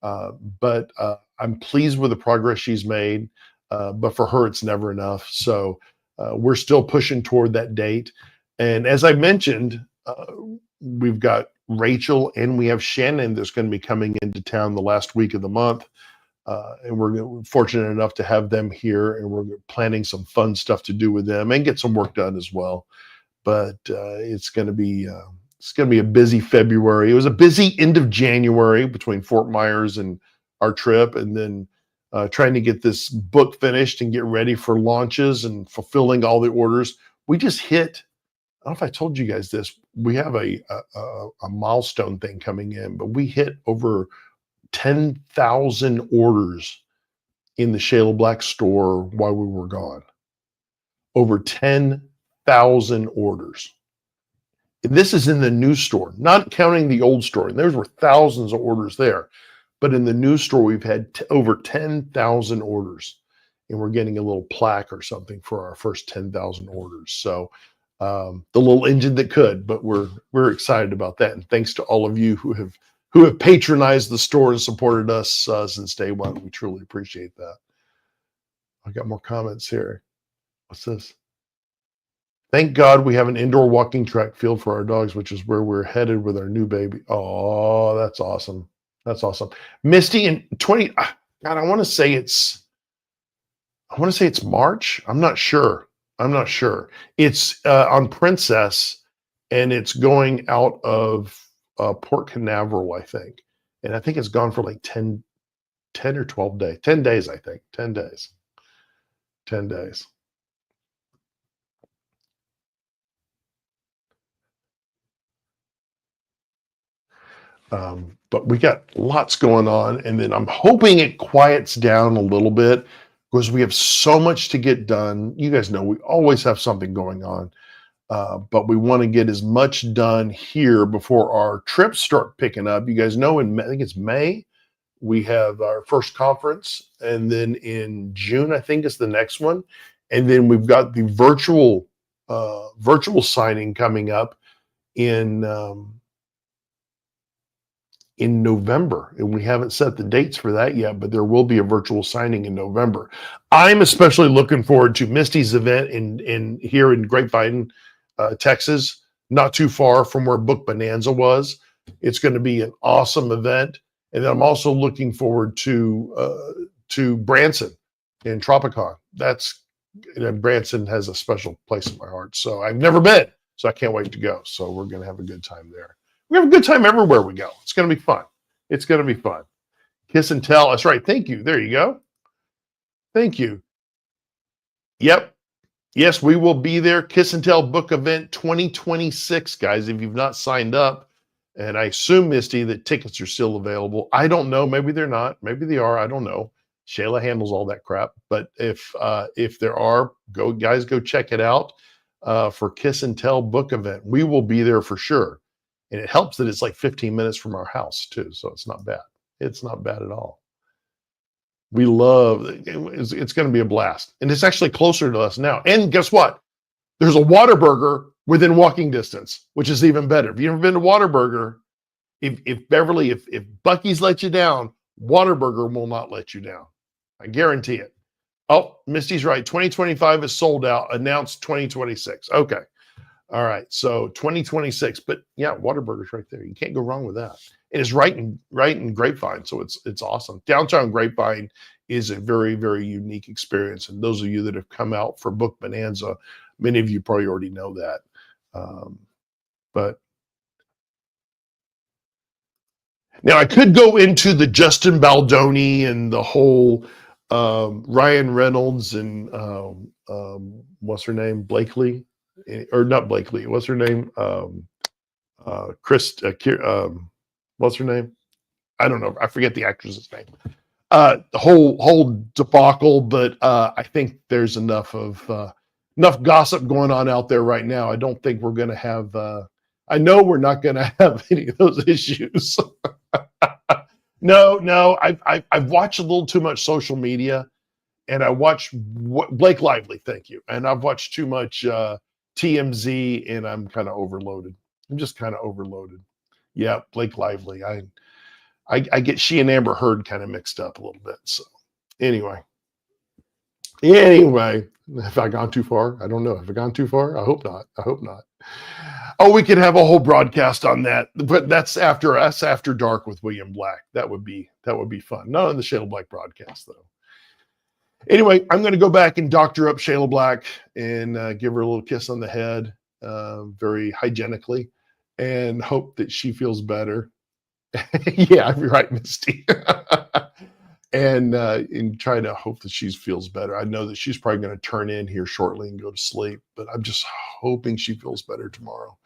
But I'm pleased with the progress she's made. But for her, it's never enough. So we're still pushing toward that date. And as I mentioned, we've got Rachel and we have Shannon that's going to be coming into town the last week of the month. And we're fortunate enough to have them here, and we're planning some fun stuff to do with them and get some work done as well. But it's going to be a busy February. It was a busy end of January between Fort Myers and our trip, and then trying to get this book finished and get ready for launches and fulfilling all the orders. We just hit. I don't know if I told you guys this. We have a milestone thing coming in, but we hit over 10,000 orders in the Shayla Black store while we were gone. Over 10,000 orders. This is in the new store, not counting the old store. And there were thousands of orders there. But in the new store, we've had over 10,000 orders. And we're getting a little plaque or something for our first 10,000 orders. So the little engine that could, but we're excited about that. And thanks to all of you who have patronized the store and supported us since day one. We truly appreciate that. I got more comments here. What's this? Thank God we have an indoor walking track field for our dogs, which is where we're headed with our new baby. Oh, that's awesome. That's awesome. Misty in 20, God, I want to say it's March. I'm not sure. It's on Princess, and it's going out of Port Canaveral, I think. And I think it's gone for like 10 or 12 days. 10 days, I think. 10 days. 10 days. But we got lots going on, and then I'm hoping it quiets down a little bit because we have so much to get done. You guys know we always have something going on, but we want to get as much done here before our trips start picking up. You guys know, I think it's May, we have our first conference, and then in June, I think is the next one, and then we've got the virtual signing coming up in November, and we haven't set the dates for that yet, but there will be a virtual signing in November. I'm especially looking forward to Misty's event in here in Grapevine, Texas, not too far from where Book Bonanza was. It's going to be an awesome event, and then I'm also looking forward to Branson in Tropicon. Branson has a special place in my heart, so I've never been, so I can't wait to go. So we're going to have a good time there. We have a good time everywhere we go. It's going to be fun. It's going to be fun. Kiss and tell. That's right. Thank you. There you go. Thank you. Yep. Yes, we will be there. Kiss and Tell Book Event 2026, guys. If you've not signed up, and I assume, Misty, that tickets are still available. I don't know. Maybe they're not. Maybe they are. I don't know. Shayla handles all that crap. But if there are, go check it out for Kiss and Tell Book Event. We will be there for sure. And it helps that it's like 15 minutes from our house too. So it's not bad. It's not bad at all. We love it's going to be a blast. And it's actually closer to us now. And guess what? There's a Whataburger within walking distance, which is even better. If you've ever been to Whataburger, if Beverly, if Buc-ee's let you down, Whataburger will not let you down. I guarantee it. Oh, Misty's right. 2025 is sold out. Announced 2026. Okay. All right, so 2026, but yeah, Whataburger's right there. You can't go wrong with that. And it's right in Grapevine, so it's awesome. Downtown Grapevine is a very, very unique experience. And those of you that have come out for Book Bonanza, many of you probably already know that. But now I could go into the Justin Baldoni and the whole Ryan Reynolds and what's her name, Blakely. Or not Blakely. What's her name? What's her name? I don't know. I forget the actress's name. The whole debacle, but I think there's enough gossip going on out there right now. I don't think we're going to have. I know we're not going to have any of those issues. No. I've watched a little too much social media, and I watch Blake Lively. Thank you. And I've watched too much. TMZ, and I'm kind of overloaded. I'm just kind of overloaded. Yeah, Blake Lively. I get she and Amber Heard kind of mixed up a little bit. So anyway, have I gone too far? I don't know. Have I gone too far? I hope not. Oh, we could have a whole broadcast on that, but that's after dark with William Black. That would be fun. Not on the Shayla Black broadcast though. Anyway, I'm going to go back and doctor up Shayla Black and give her a little kiss on the head, very hygienically, and hope that she feels better. Yeah, you're right, Misty. and try to hope that she feels better. I know that she's probably going to turn in here shortly and go to sleep, but I'm just hoping she feels better tomorrow.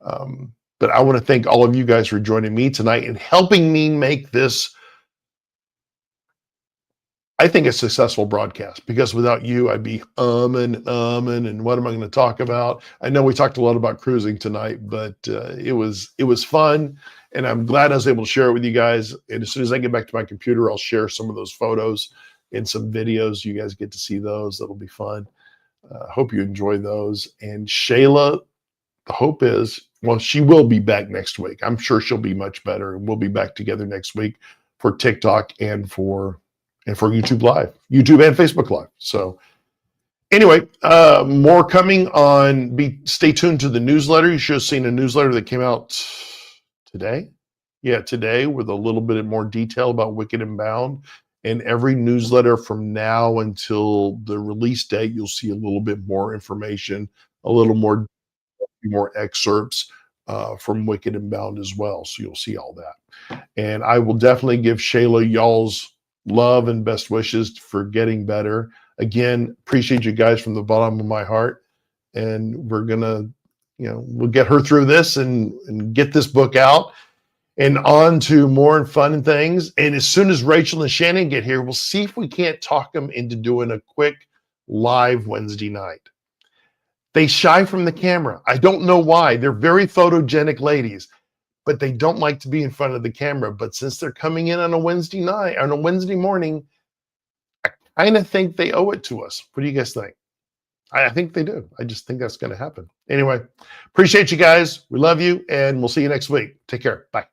But I want to thank all of you guys for joining me tonight and helping me make this I think a successful broadcast, because without you, I'd be and what am I going to talk about? I know we talked a lot about cruising tonight, but it was fun, and I'm glad I was able to share it with you guys. And as soon as I get back to my computer, I'll share some of those photos and some videos. You guys get to see those. That'll be fun. Hope you enjoy those. And Shayla, the hope is, well, she will be back next week. I'm sure she'll be much better, and we'll be back together next week for TikTok and for YouTube Live, YouTube and Facebook Live. So anyway, more coming on. Stay tuned to the newsletter. You should have seen a newsletter that came out today. Yeah, today, with a little bit more detail about Wicked and Bound. And every newsletter from now until the release date, you'll see a little bit more information, a little more excerpts from Wicked and Bound as well. So you'll see all that. And I will definitely give Shayla y'all's love and best wishes for getting better. Again, appreciate you guys from the bottom of my heart. And we're going to, we'll get her through this and get this book out and on to more fun and things. And as soon as Rachel and Shannon get here, we'll see if we can't talk them into doing a quick live Wednesday night. They shy from the camera. I don't know why. They're very photogenic ladies, but they don't like to be in front of the camera. But since they're coming in on a Wednesday night, on a Wednesday morning, I kind of think they owe it to us. What do you guys think? I think they do. I just think that's going to happen. Anyway, appreciate you guys. We love you, and we'll see you next week. Take care. Bye.